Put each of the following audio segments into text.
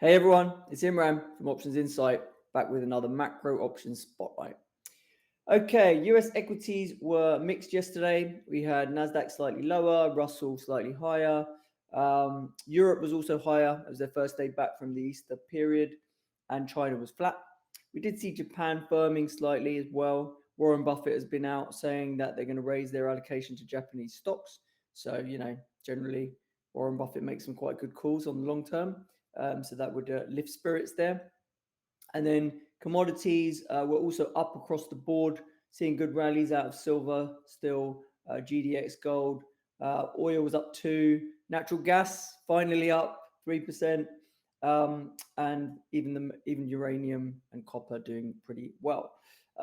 Hey everyone, it's Imran from Options Insight, back with another macro options spotlight. Okay, US equities were mixed yesterday. We had Nasdaq slightly lower, Russell slightly higher. Europe was also higher. It was their first day back from the Easter period, and China was flat. We did see Japan firming slightly as well. Warren Buffett has been out saying that they're going to raise their allocation to Japanese stocks. So, generally, Warren Buffett makes some quite good calls on the long term. So that would lift spirits there. And then commodities were also up across the board, seeing good rallies out of silver, still GDX gold. Oil was up 2%. Natural gas finally up 3%. And even uranium and copper doing pretty well.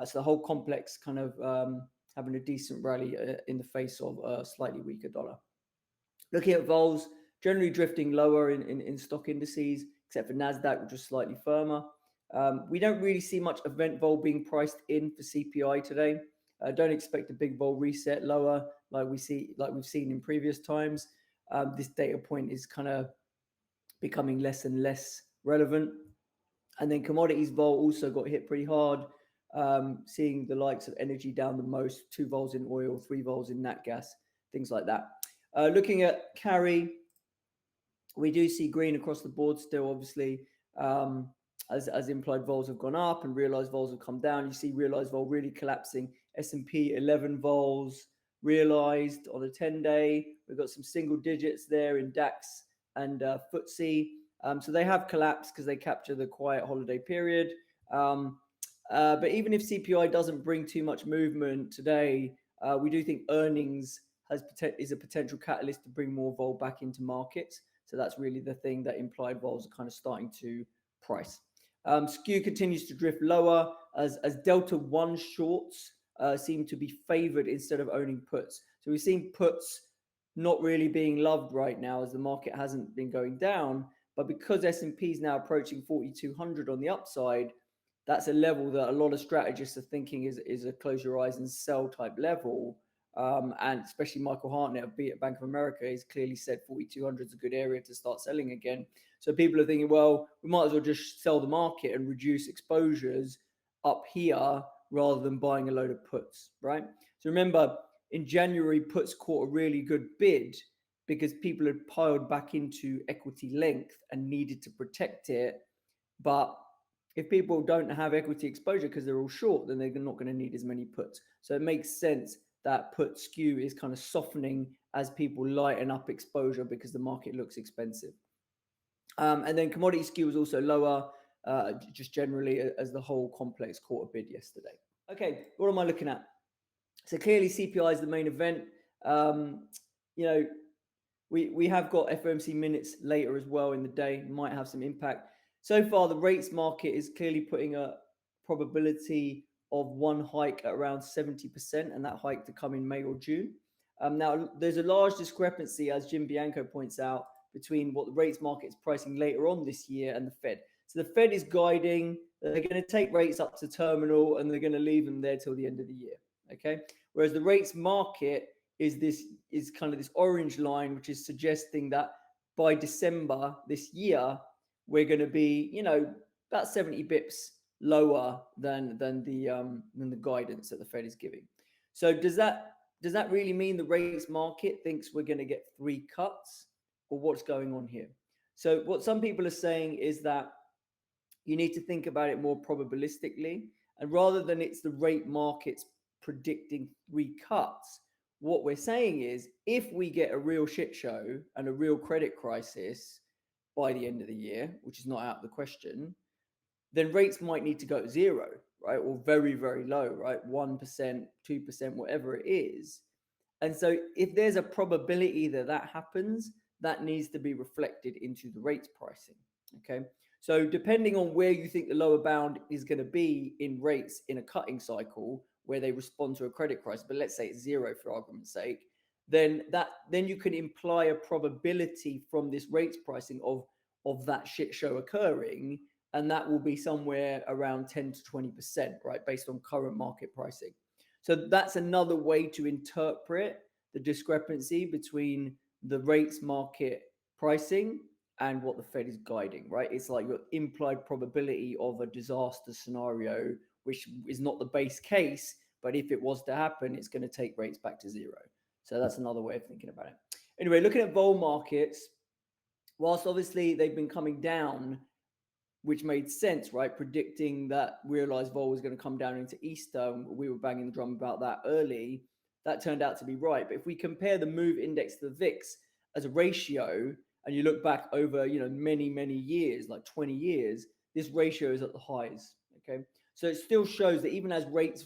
So the whole complex kind of having a decent rally in the face of a slightly weaker dollar. Looking at vols, generally drifting lower in stock indices, except for Nasdaq, which was slightly firmer. We don't really see much event vol being priced in for CPI today. Don't expect a big vol reset lower like we've seen in previous times. This data point is kind of becoming less and less relevant. And then commodities vol also got hit pretty hard, seeing the likes of energy down the most, 2 vols in oil, 3 vols in nat gas, things like that. Looking at carry, we do see green across the board still, obviously, as implied vols have gone up and realized vols have come down. You see realized vol really collapsing. S&P 11 vols realized on a 10-day. We've got some single digits there in DAX and FTSE. So they have collapsed because they capture the quiet holiday period. But even if CPI doesn't bring too much movement today, we do think earnings is a potential catalyst to bring more vol back into markets. So that's really the thing that implied vols are kind of starting to price. Skew continues to drift lower as Delta 1 shorts seem to be favored instead of owning puts. So we've seen puts not really being loved right now as the market hasn't been going down. But because S&P is now approaching 4,200 on the upside, that's a level that a lot of strategists are thinking is a close your eyes and sell type level. And especially Michael Hartnett at Bank of America has clearly said 4,200 is a good area to start selling again. So people are thinking, well, we might as well just sell the market and reduce exposures up here rather than buying a load of puts, right? So remember, in January, puts caught a really good bid because people had piled back into equity length and needed to protect it. But if people don't have equity exposure because they're all short, then they're not going to need as many puts. So it makes sense that put skew is kind of softening as people lighten up exposure because the market looks expensive. And then commodity skew was also lower, just generally as the whole complex caught a bid yesterday. Okay, what am I looking at? So clearly CPI is the main event. We have got FOMC minutes later as well in the day, might have some impact. So far, the rates market is clearly putting a probability of one hike at around 70%, and that hike to come in May or June. Now, there's a large discrepancy, as Jim Bianco points out, between what the rates market is pricing later on this year and the Fed. So the Fed is guiding that they're going to take rates up to terminal and they're going to leave them there till the end of the year. Okay. Whereas the rates market is kind of this orange line, which is suggesting that by December this year, we're going to be, about 70 bips lower than the guidance that the Fed is giving. So does that really mean the rates market thinks we're going to get 3 cuts, or what's going on here? So what some people are saying is that you need to think about it more probabilistically, and rather than it's the rate markets predicting 3 cuts, what we're saying is if we get a real shit show and a real credit crisis by the end of the year, which is not out of the question, then rates might need to go to 0, right? Or very, very low, right? 1%, 2%, whatever it is. And so if there's a probability that happens, that needs to be reflected into the rates pricing, okay? So depending on where you think the lower bound is going to be in rates in a cutting cycle where they respond to a credit crisis, but let's say it's 0 for argument's sake, then you can imply a probability from this rates pricing of that shit show occurring, and that will be somewhere around 10 to 20%, right, based on current market pricing. So that's another way to interpret the discrepancy between the rates market pricing and what the Fed is guiding, right? It's like your implied probability of a disaster scenario, which is not the base case, but if it was to happen, it's going to take rates back to zero. So that's another way of thinking about it. Anyway, looking at vol markets, whilst obviously they've been coming down, which made sense, right? Predicting that realized vol was going to come down into Easter. We were banging the drum about that early. That turned out to be right. But if we compare the move index to the VIX as a ratio, and you look back over, many, many years, like 20 years, this ratio is at the highs. Okay. So it still shows that even as rates,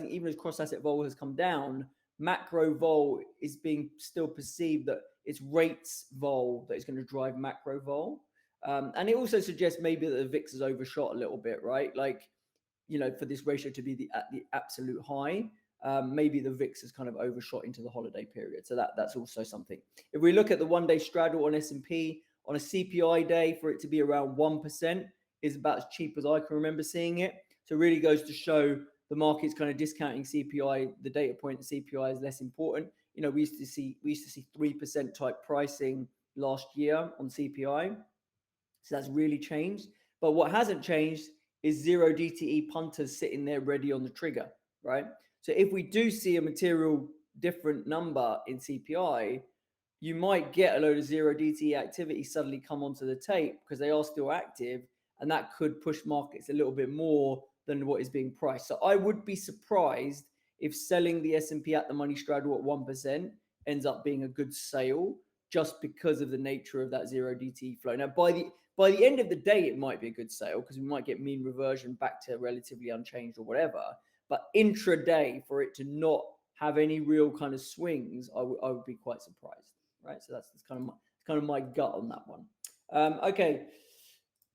even as cross-asset vol has come down, macro vol is being still perceived that it's rates vol that is going to drive macro vol. And it also suggests maybe that the VIX has overshot a little bit, right? Like, for this ratio to be at the absolute high, maybe the VIX has kind of overshot into the holiday period. So that's also something. If we look at the one-day straddle on S&P, on a CPI day, for it to be around 1% is about as cheap as I can remember seeing it. So it really goes to show the market's kind of discounting CPI. The data point CPI is less important. We used to see 3% type pricing last year on CPI. So that's really changed. But what hasn't changed is zero DTE punters sitting there ready on the trigger, right? So if we do see a material different number in CPI, you might get a load of zero DTE activity suddenly come onto the tape because they are still active, and that could push markets a little bit more than what is being priced. So I would be surprised if selling the S&P at the money straddle at 1% ends up being a good sale, just because of the nature of that zero DTE flow. Now, by the end of the day, it might be a good sale because we might get mean reversion back to relatively unchanged or whatever. But intraday, for it to not have any real kind of swings, I would be quite surprised, right? So that's kind of my gut on that one. Okay,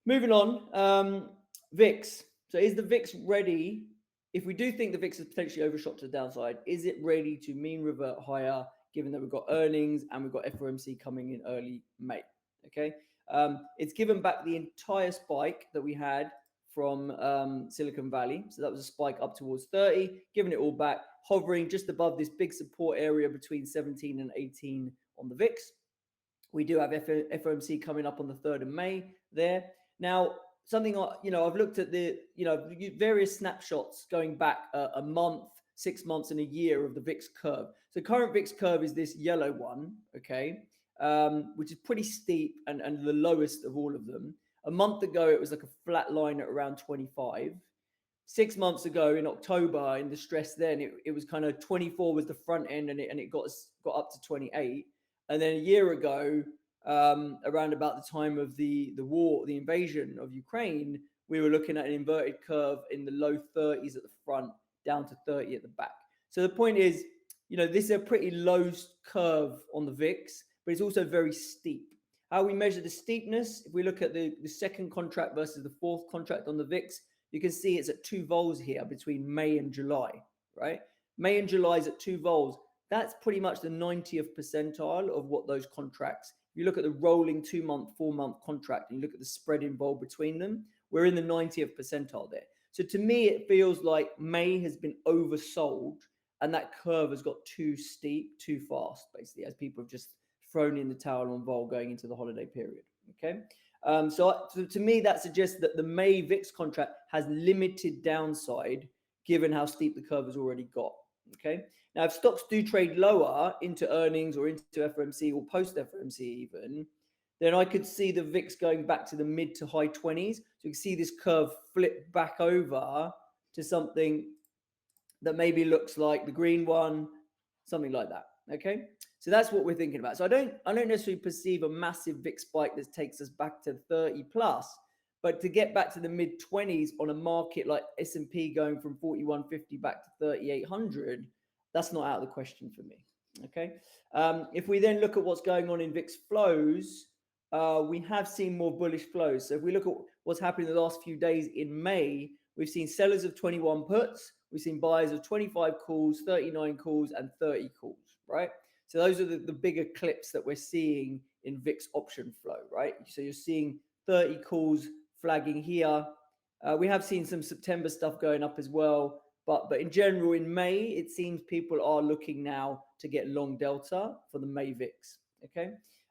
moving on. VIX. So is the VIX ready? If we do think the VIX is potentially overshot to the downside, is it ready to mean revert higher, given that we've got earnings and we've got FOMC coming in early May? Okay. It's given back the entire spike that we had from Silicon Valley. So that was a spike up towards 30, giving it all back, hovering just above this big support area between 17 and 18 on the VIX. We do have FOMC coming up on the 3rd of May there. Now, something, I've looked at the, various snapshots going back a month, 6 months and a year of the VIX curve. So current VIX curve is this yellow one, okay, which is pretty steep and the lowest of all of them. A month ago, it was like a flat line at around 25. 6 months ago in October, in the stress then, it was kind of 24 was the front end, and it got up to 28. And then a year ago, around about the time of the war, the invasion of Ukraine, we were looking at an inverted curve in the low 30s at the front, down to 30 at the back. So the point is, this is a pretty low curve on the VIX, but it's also very steep. How we measure the steepness, if we look at the second contract versus the fourth contract on the VIX, you can see it's at 2 vols here between May and July, right? May and July is at 2 vols. That's pretty much the 90th percentile of what those contracts. If you look at the rolling 2-month, 4-month contract, and you look at the spread involved between them, we're in the 90th percentile there. So to me, it feels like May has been oversold, and that curve has got too steep, too fast, basically, as people have just thrown in the towel on vol going into the holiday period. Okay. So to me, that suggests that the May VIX contract has limited downside, given how steep the curve has already got. Okay. Now, if stocks do trade lower into earnings or into FOMC or post FOMC even, then I could see the VIX going back to the mid to high 20s. So you can see this curve flip back over to something that maybe looks like the green one, something like that. Okay. So that's what we're thinking about. So I don't necessarily perceive a massive VIX spike that takes us back to 30 plus, but to get back to the mid 20s on a market like S&P going from 4150 back to 3800, that's not out of the question for me. Okay. If we then look at what's going on in VIX flows, we have seen more bullish flows. So if we look at what's happened in the last few days in May, we've seen sellers of 21 puts, we've seen buyers of 25 calls, 39 calls, and 30 calls, right? So those are the bigger clips that we're seeing in VIX option flow, right? So you're seeing 30 calls flagging here. We have seen some September stuff going up as well. But in general, in May, it seems people are looking now to get long delta for the May VIX, okay?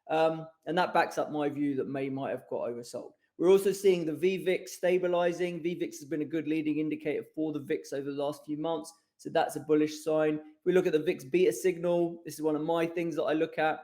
And that backs up my view that May might have got oversold. We're also seeing the VVIX stabilizing. VVIX has been a good leading indicator for the VIX over the last few months. So that's a bullish sign. If we look at the VIX beta signal, this is one of my things that I look at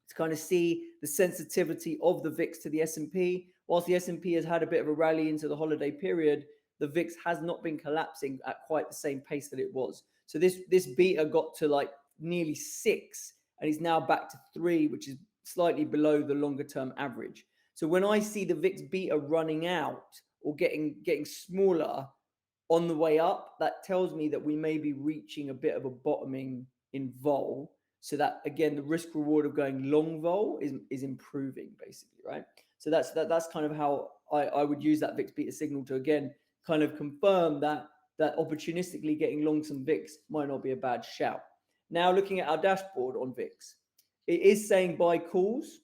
to kind of see the sensitivity of the VIX to the S&P. Whilst the S&P has had a bit of a rally into the holiday period, the VIX has not been collapsing at quite the same pace that it was. So this beta got to like nearly 6 and is now back to 3, which is slightly below the longer term average. So when I see the VIX beta running out or getting smaller on the way up, that tells me that we may be reaching a bit of a bottoming in vol. So that, again, the risk reward of going long vol is improving, basically, right? So that's kind of how I would use that VIX beta signal to, again, kind of confirm that opportunistically getting long some VIX might not be a bad shout. Now, looking at our dashboard on VIX, it is saying buy calls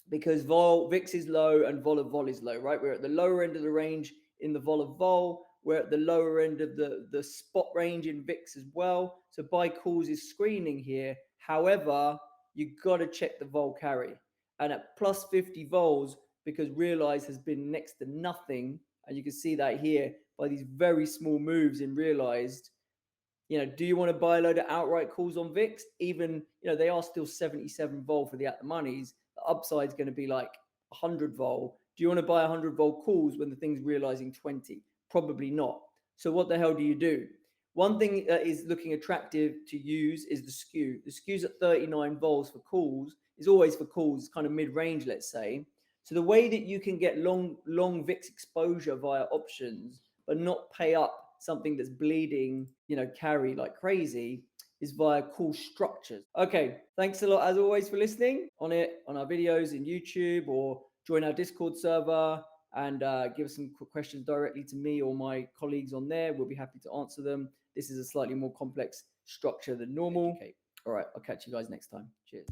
because VIX is low and vol of vol is low, right? We're at the lower end of the range in the vol of vol. We're at the lower end of the spot range in VIX as well. So buy calls is screening here. However, you got to check the vol carry. And at plus 50 vols, because realize has been next to nothing, and you can see that here by these very small moves in realized, do you want to buy a load of outright calls on VIX? Even, they are still 77 vol for the at the monies. The upside is going to be like 100 vol. Do you want to buy 100 vol calls when the thing's realizing 20? Probably not. So what the hell do you do? One thing that is looking attractive to use is the skew. The skew's at 39 vols for calls. Is always for calls, kind of mid-range, let's say. So the way that you can get long VIX exposure via options, but not pay up something that's bleeding, carry like crazy, is via call structures. Okay, thanks a lot as always for listening on our videos in YouTube, or join our Discord server and give us some questions directly to me or my colleagues on there. We'll be happy to answer them. This is a slightly more complex structure than normal. Okay. All right, I'll catch you guys next time. Cheers.